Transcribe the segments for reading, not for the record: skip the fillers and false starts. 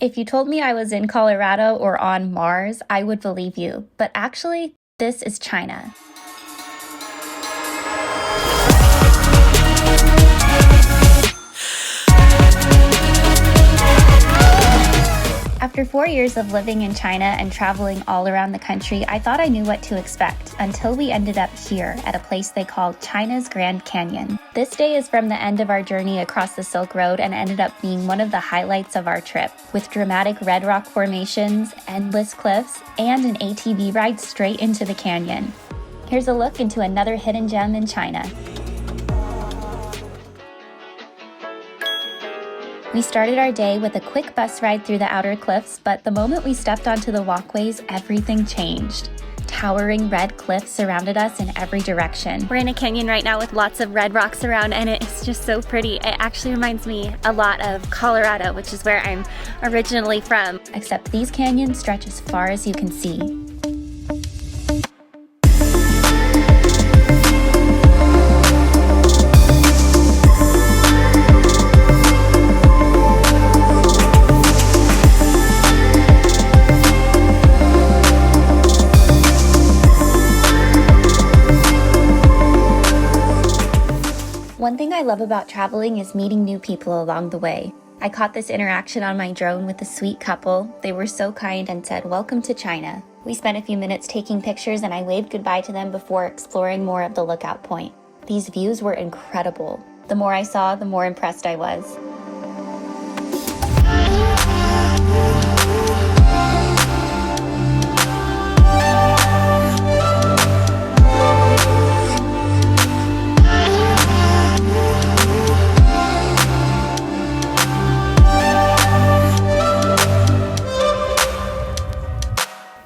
If you told me I was in Colorado or on Mars, I would believe you. But actually, this is China. After 4 years of living in China and traveling all around the country, I thought I knew what to expect until we ended up here at a place they call China's Grand Canyon. This day is from the end of our journey across the Silk Road and ended up being one of the highlights of our trip, with dramatic red rock formations, endless cliffs, and an ATV ride straight into the canyon. Here's a look into another hidden gem in China. We started our day with a quick bus ride through the outer cliffs, but the moment we stepped onto the walkways, everything changed. Towering red cliffs surrounded us in every direction. We're in a canyon right now with lots of red rocks around, and it's just so pretty. It actually reminds me a lot of Colorado, which is where I'm originally from. Except these canyons stretch as far as you can see. One thing I love about traveling is meeting new people along the way. I caught this interaction on my drone with a sweet couple. They were so kind and said, "Welcome to China." We spent a few minutes taking pictures and I waved goodbye to them before exploring more of the lookout point. These views were incredible. The more I saw, the more impressed I was.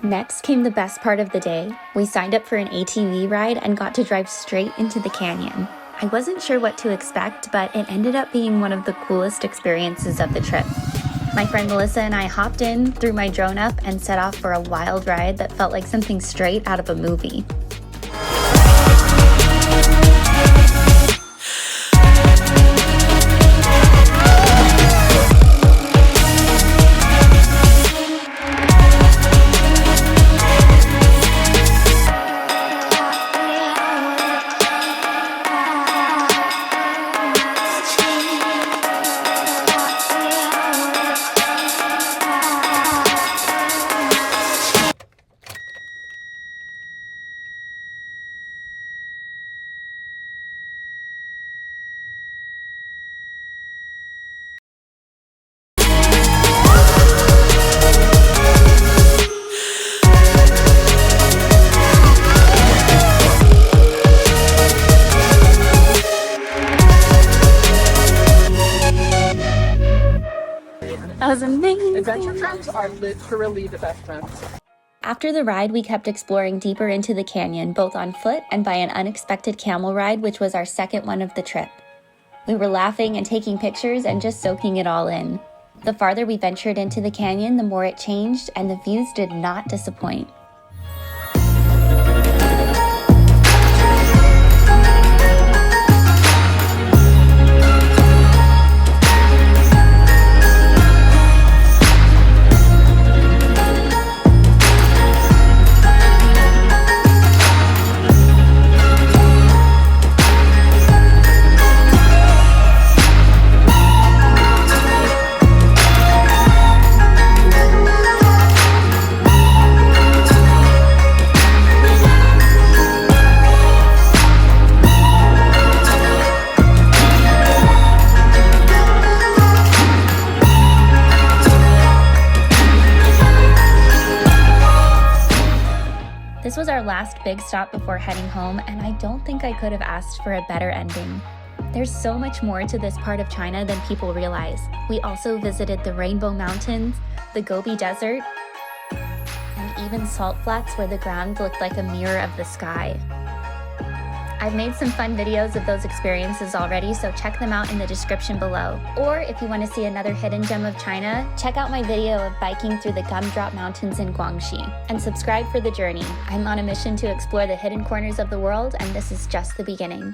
Next came the best part of the day. We signed up for an ATV ride and got to drive straight into the canyon. I wasn't sure what to expect, but it ended up being one of the coolest experiences of the trip. My friend Melissa and I hopped in, threw my drone up, and set off for a wild ride that felt like something straight out of a movie. That was amazing. Adventure friends are literally the best friends. After the ride, we kept exploring deeper into the canyon, both on foot and by an unexpected camel ride, which was our second one of the trip. We were laughing and taking pictures and just soaking it all in. The farther we ventured into the canyon, the more it changed, and the views did not disappoint. This was our last big stop before heading home, and I don't think I could have asked for a better ending. There's so much more to this part of China than people realize. We also visited the Rainbow Mountains, the Gobi Desert, and even salt flats where the ground looked like a mirror of the sky. I've made some fun videos of those experiences already, so check them out in the description below. Or if you want to see another hidden gem of China, check out my video of biking through the Gumdrop Mountains in Guangxi. And subscribe for the journey. I'm on a mission to explore the hidden corners of the world, and this is just the beginning.